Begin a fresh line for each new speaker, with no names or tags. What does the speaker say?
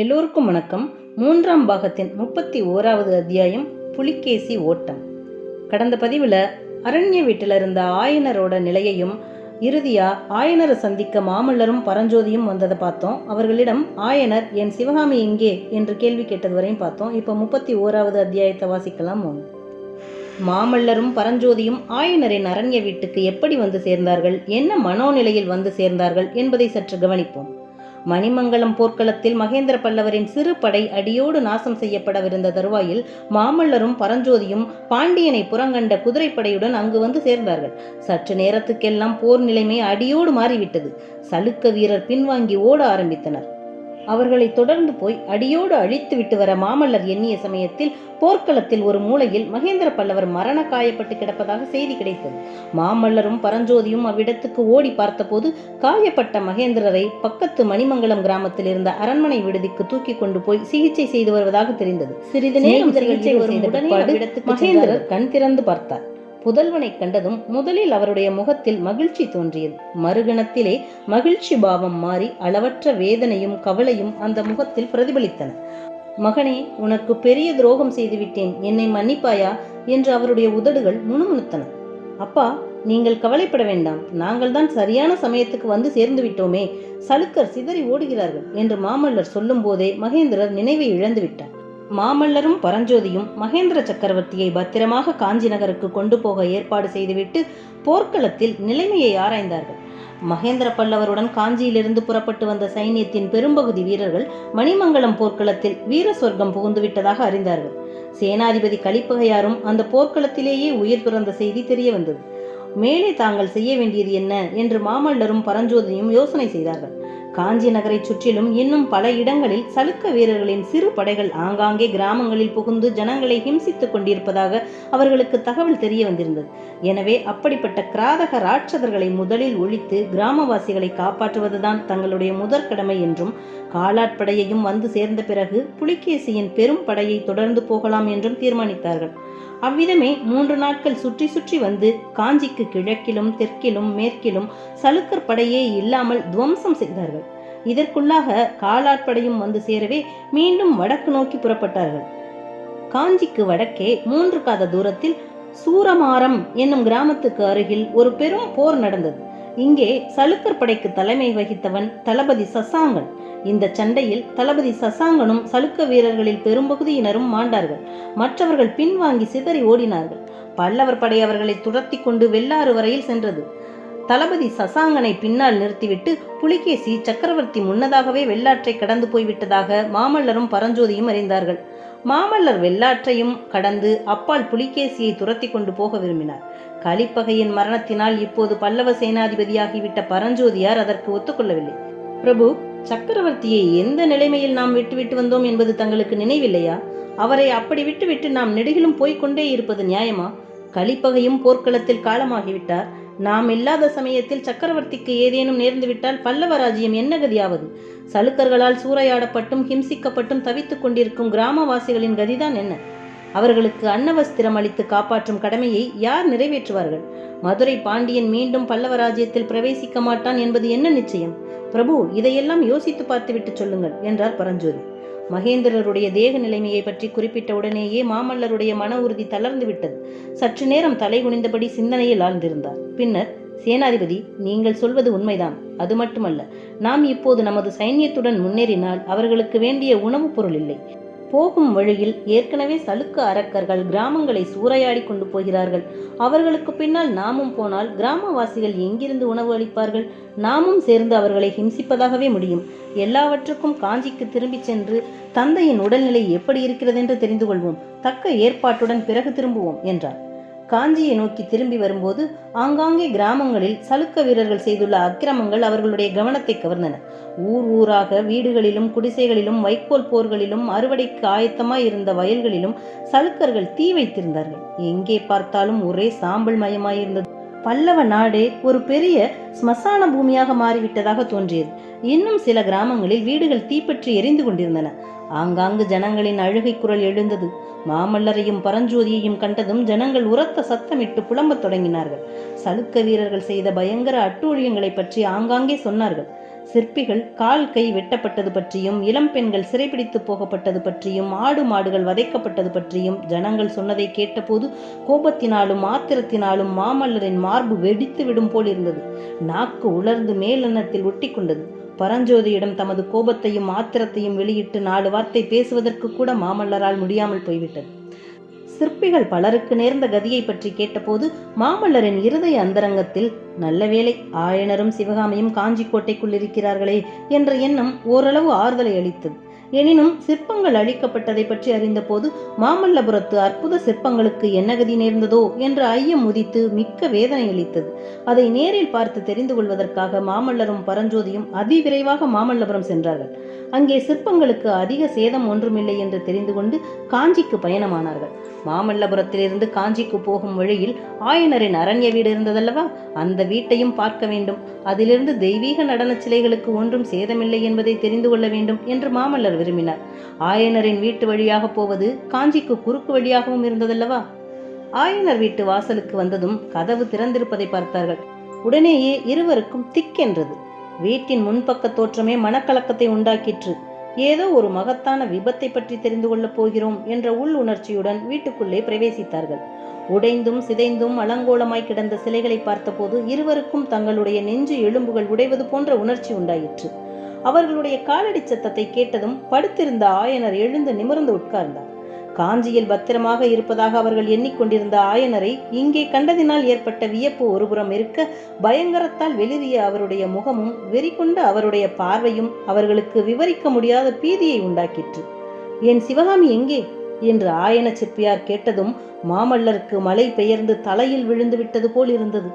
எல்லோருக்கும் வணக்கம். 3ஆம் பாகத்தின் 31வது அத்தியாயம் புலிகேசி ஓட்டம். கடந்த பதிவில் அரண்ய வீட்டில் இருந்த ஆயனரோட நிலையையும் இறுதியா ஆயனரை சந்திக்க மாமல்லரும் பரஞ்சோதியும் வந்ததை பார்த்தோம். அவர்களிடம் ஆயனர் என் சிவகாமி எங்கே என்று கேள்வி கேட்டது வரையும் பார்த்தோம். இப்போ 31வது அத்தியாயத்தை வாசிக்கலாம். மாமல்லரும் பரஞ்சோதியும் ஆயனரின் அரண்ய வீட்டுக்கு எப்படி வந்து சேர்ந்தார்கள், என்ன மனோநிலையில் வந்து சேர்ந்தார்கள் என்பதை சற்று கவனிப்போம். மணிமங்கலம் போர்க்களத்தில் மகேந்திர பல்லவரின் சிறு படை அடியோடு நாசம் செய்யப்படவிருந்த தருவாயில் மாமல்லரும் பரஞ்சோதியும் பாண்டியனை புறங்கண்ட குதிரைப்படையுடன் அங்கு வந்து சேர்ந்தார்கள். சற்று நேரத்துக்கெல்லாம் போர் நிலைமை அடியோடு மாறிவிட்டது. சலுக்க வீரர் பின்வாங்கி ஓட ஆரம்பித்தனர். அவர்களை தொடர்ந்து போய் அடியோடு அழித்து விட்டு வர மாமல்லர் எண்ணிய சமயத்தில் போர்க்களத்தில் ஒரு மூலையில் மகேந்திர பல்லவர் மரண காயப்பட்டு கிடப்பதாக செய்தி கிடைத்தது. மாமல்லரும் பரஞ்சோதியும் அவ்விடத்துக்கு ஓடி பார்த்தபோது காயப்பட்ட மகேந்திரரை பக்கத்து மணிமங்கலம் கிராமத்தில் இருந்த அரண்மனை விடுதிக்கு தூக்கி கொண்டு போய் சிகிச்சை செய்து வருவதாக தெரிந்தது. சிறிது நேரம் மகேந்திரர் கண் திறந்து பார்த்தார். புதல்வனை கண்டதும் முதலில் அவருடைய முகத்தில் மகிழ்ச்சி தோன்றியது. மறுகணத்திலே மகிழ்ச்சி பாவம் மாறி அளவற்ற வேதனையும் கவலையும் அந்த முகத்தில் பிரதிபலித்தன. மகனே, உனக்கு பெரிய துரோகம் செய்துவிட்டேன், என்னை மன்னிப்பாயா என்று அவருடைய உதடுகள் முணுமுணுத்தன. அப்பா, நீங்கள் கவலைப்பட வேண்டாம், நாங்கள் தான் சரியான சமயத்துக்கு வந்து சேர்ந்து விட்டோமே, சலுக்கர் சிதறி ஓடுகிறார்கள் என்று மாமல்லர் சொல்லும் போதே மகேந்திரர் நினைவை இழந்து விட்டார். மாமல்லரும் பரஞ்சோதியும் மகேந்திர சக்கரவர்த்தியை பத்திரமாக காஞ்சி நகருக்கு கொண்டு போக ஏற்பாடு செய்துவிட்டு போர்க்களத்தில் நிலைமையை ஆராய்ந்தார்கள். மகேந்திர பல்லவருடன் காஞ்சியிலிருந்து புறப்பட்டு வந்த சைன்யத்தின் பெரும்பகுதி வீரர்கள் மணிமங்கலம் போர்க்களத்தில் வீர சொர்க்கம் புகுந்து விட்டதாக அறிந்தார்கள். சேனாதிபதி கலிப்பகையாரும் அந்த போர்க்களத்திலேயே உயிர் துறந்த செய்தி தெரிய வந்தது. மேலே தாங்கள் செய்ய வேண்டியது என்ன என்று மாமல்லரும் பரஞ்சோதியும் யோசனை செய்தார்கள். காஞ்சி நகரை சுற்றிலும் இன்னும் பல இடங்களில் சலுக்க வீரர்களின் சிறு படைகள் ஆங்காங்கே கிராமங்களில் புகுந்து ஜனங்களை ஹிம்சித்துக் கொண்டிருப்பதாக அவர்களுக்கு தகவல் தெரிய வந்திருந்தது. எனவே அப்படிப்பட்ட கிராதக ராட்சதர்களை முதலில் ஒழித்து கிராமவாசிகளை காப்பாற்றுவதுதான் தங்களுடைய முதற் கடமை என்றும், காலாட்படையையும் வந்து சேர்ந்த பிறகு புலிகேசியின் பெரும் படையை தொடர்ந்து போகலாம் என்றும் தீர்மானித்தார்கள். அவ்விதமே 3 நாட்கள் சுற்றி சுற்றி வந்து காஞ்சிக்கு கிழக்கிலும் தெற்கிலும் மேற்கிலும் சலுக்கர் படையே இல்லாமல் துவம்சம் செய்தார்கள். இதற்குள்ளாக காலாட்படையும் வந்து சேரவே மீண்டும் வடக்கு நோக்கி புறப்பட்டார்கள். காஞ்சிக்கு வடக்கே 3 காத தூரத்தில் சூரமாரம் என்னும் கிராமத்துக்கு அருகில் ஒரு பெரும் போர் நடந்தது. இங்கே சலுக்கர் படைக்கு தலைமை வகித்தவன் தளபதி சசாங்கன். இந்த சண்டையில் தளபதி சசாங்கனும் சலுக்க வீரர்களில் பெரும்பகுதியினரும் மாண்டார்கள். மற்றவர்கள் பின்வாங்கி சிதறி ஓடினார்கள். பல்லவர் படை அவர்களை துரத்தி கொண்டு வெள்ளாறு வரையில் சென்றது. தளபதி சசாங்கனை பின்னால் நிறுத்திவிட்டு புலிகேசி சக்கரவர்த்தி முன்னதாகவே வெள்ளாற்றை கடந்து போய்விட்டதாக மாமல்லரும் பரஞ்சோதியும் அறிந்தார்கள். மாமல்லர் வெள்ளாற்றையும் கடந்து அப்பால் புலிகேசியை துரத்தி கொண்டு போக விரும்பினார். கலிப்பகையின் மரணத்தினால் இப்போது பல்லவ சேனாதிபதியாகிவிட்ட பரஞ்சோதியார் அதற்கு ஒத்துக்கொள்ளவில்லை. பிரபு, சக்கரவர்த்தியை எந்த நிலைமையில் நாம் விட்டுவிட்டு வந்தோம் என்பது தங்களுக்கு நினைவில்லையா? அவரை அப்படி விட்டுவிட்டு நாம் நெடுகிலும் போய்கொண்டே இருப்பது நியாயமா? கலிப்பகையும் போர்க்களத்தில் காலமாகிவிட்டார். நாம் இல்லாத சமயத்தில் சக்கரவர்த்திக்கு ஏதேனும் நேர்ந்துவிட்டால் பல்லவ ராஜ்யம் என்ன கதியாவது? சலுக்கர்களால் சூறையாடப்பட்டும் ஹிம்சிக்கப்பட்டும் தவித்துக் கொண்டிருக்கும் கிராமவாசிகளின் கதிதான் என்ன? அவர்களுக்கு அன்னவஸ்திரம் அளித்து காப்பாற்றும் கடமையை யார் நிறைவேற்றுவார்கள்? மதுரை பாண்டியன் மீண்டும் பல்லவ ராஜ்யத்தில் பிரவேசிக்க மாட்டான் என்பது என்ன நிச்சயம்? பிரபு, இதையெல்லாம் யோசித்து பார்த்துவிட்டு சொல்லுங்கள் என்றார் பரஞ்சோதி. மகேந்திரருடைய தேக நிலைமையை பற்றி குறிப்பிட்ட உடனேயே மாமல்லருடைய மன உறுதி தளர்ந்து விட்டது. சற்று நேரம் தலை குனிந்தபடி சிந்தனையில் ஆழ்ந்திருந்தார். பின்னர், சேனாதிபதி, நீங்கள் சொல்வது உண்மைதான். அது மட்டுமல்ல, நாம் இப்போது நமது சைன்யத்துடன் முன்னேறினால் அவர்களுக்கு வேண்டிய உணவுப் பொருள் இல்லை. போகும் வழியில் ஏற்கனவே சலுக்க அரக்கர்கள் கிராமங்களை சூறையாடி கொண்டு போகிறார்கள். அவர்களுக்கு பின்னால் நாமும் போனால் கிராமவாசிகள் எங்கிருந்து உணவு அளிப்பார்கள்? நாமும் சேர்ந்து அவர்களை ஹிம்சிப்பதாகவே முடியும். எல்லாவற்றுக்கும் காஞ்சிக்கு திரும்பி சென்று தந்தையின் உடல்நிலை எப்படி இருக்கிறது என்று தெரிந்து கொள்வோம். தக்க ஏற்பாட்டுடன் பிறகு திரும்புவோம் என்றார். காஞ்சியை நோக்கி திரும்பி வரும்போது ஆங்காங்கே கிராமங்களில் சலுக்க வீரர்கள் செய்துள்ள அக்கிரமங்கள் அவர்களுடைய கவனத்தை கவர்ந்தன. ஊர் ஊராக வீடுகளிலும் குடிசைகளிலும் வைக்கோல் போர்களிலும் அறுவடைக்கு ஆயத்தமாய் இருந்த வயல்களிலும் சலுக்கர்கள் தீ வைத்திருந்தார்கள். எங்கே பார்த்தாலும் ஒரே சாம்பல் மயமாயிருந்தது. பல்லவ நாடே ஒரு பெரிய ஸ்மசான பூமியாக மாறிவிட்டதாக தோன்றியது. இன்னும் சில கிராமங்களில் வீடுகள் தீப்பற்றி எரிந்து கொண்டிருந்தன. ஆங்காங்கு ஜனங்களின் அழுகை குரல் எழுந்தது. மாமல்லரையும் பரஞ்சோதியையும் கண்டதும் ஜனங்கள் உரத்த சத்தமிட்டு புலம்பத் தொடங்கினார்கள். சலுக்க வீரர்கள் செய்த பயங்கர அட்டூழியங்களை பற்றி ஆங்காங்கே சொன்னார்கள். சிற்பிகள் கால் கை வெட்டப்பட்டது பற்றியும், இளம் பெண்கள் சிறைபிடித்து போகப்பட்டது பற்றியும், ஆடு மாடுகள் வதைக்கப்பட்டது பற்றியும் ஜனங்கள் சொன்னதை கேட்டபோது கோபத்தினாலும் ஆத்திரத்தினாலும் மாமல்லரின் மார்பு வெடித்து விடும் போல் இருந்தது. நாக்கு உலர்ந்து மேலெண்ணத்தில் ஒட்டி கொண்டது. பரஞ்சோதியிடம் தமது கோபத்தையும் ஆத்திரத்தையும் வெளியிட்டு 4 வார்த்தை பேசுவதற்கு கூட மாமல்லரால் முடியாமல் போய்விட்டது. சிற்பிகள் பலருக்கு நேர்ந்த கதியை பற்றி கேட்டபோது மாமல்லரின் இருதய அந்தரங்கத்தில் நல்ல வேளை ஆயனரும் சிவகாமியும் காஞ்சி கோட்டைக்குள் இருக்கிறார்களே என்ற எண்ணம் ஓரளவு ஆறுதலை அளித்தது. எனினும் சிற்பங்கள் அழிக்கப்பட்டதை பற்றி அறிந்தபோது மாமல்லபுரத்து அற்புத சிற்பங்களுக்கு என்ன கதி நேர்ந்ததோ என்ற ஐயம் உதித்து மிக்க வேதனை அளித்தது. அதை நேரில் பார்த்து தெரிந்து கொள்வதற்காக மாமல்லரும் பரஞ்சோதியும் அதிவிரைவாக மாமல்லபுரம் சென்றார்கள். அங்கே சிற்பங்களுக்கு அதிக சேதம் ஒன்றுமில்லை என்று தெரிந்து கொண்டு காஞ்சிக்கு பயணமானார்கள். மாமல்லபுரத்திலிருந்து காஞ்சிக்கு போகும் வழியில் ஆயனரின் அரண்ய வீடு இருந்ததல்லவா, அந்த வீட்டையும் பார்க்க வேண்டும். அதிலிருந்து தெய்வீக நடன சிலைகளுக்கு ஒன்றும் சேதமில்லை என்பதை தெரிந்து கொள்ள வேண்டும் என்று மாமல்லர் விரும்பினார். ஆயனரின் வீட்டு வழியாக போவது காஞ்சிக்கு குறுக்கு வழியாகவும் இருந்ததல்லவா. ஆயனர் வீட்டு வாசலுக்கு வந்ததும் கதவு திறந்திருப்பதை பார்த்தார்கள். உடனேயே இருவருக்கும் திக்கென்றது. வீட்டின் முன்பக்க தோற்றமே மனக்கலக்கத்தை உண்டாக்கிற்று. ஏதோ ஒரு மகத்தான விபத்தை பற்றி தெரிந்து கொள்ளப் போகிறோம் என்ற உள் உணர்ச்சியுடன் வீட்டுக்குள்ளே பிரவேசித்தார்கள். உடைந்தும் சிதைந்தும் அலங்கோலமாய் கிடந்த சிலைகளை பார்த்தபோது இருவருக்கும் தங்களுடைய நெஞ்சு எலும்புகள் உடைவது போன்ற உணர்ச்சி உண்டாயிற்று. அவர்களுடைய காலடி சத்தத்தை கேட்டதும் படுத்திருந்த ஆயனர் எழுந்து நிமிர்ந்து உட்கார்ந்தார். காஞ்சியில் பத்திரமாக இருப்பதாக அவர்கள் எண்ணிக்கொண்டிருந்த ஆயனரை இங்கே கண்டதினால் ஏற்பட்ட வியப்பு ஒருபுறம் இருக்க, பயங்கரத்தால் வெளிரிய அவருடைய முகமும் வெறிகொண்ட அவருடைய பார்வையும் அவர்களுக்கு விவரிக்க முடியாத பீதியை உண்டாக்கிற்று. என் சிவகாமி எங்கே என்று ஆயன சிற்பியார் கேட்டதும் மாமல்லருக்கு மலை பெயர்ந்து தலையில் விழுந்து விட்டது போல் இருந்தது.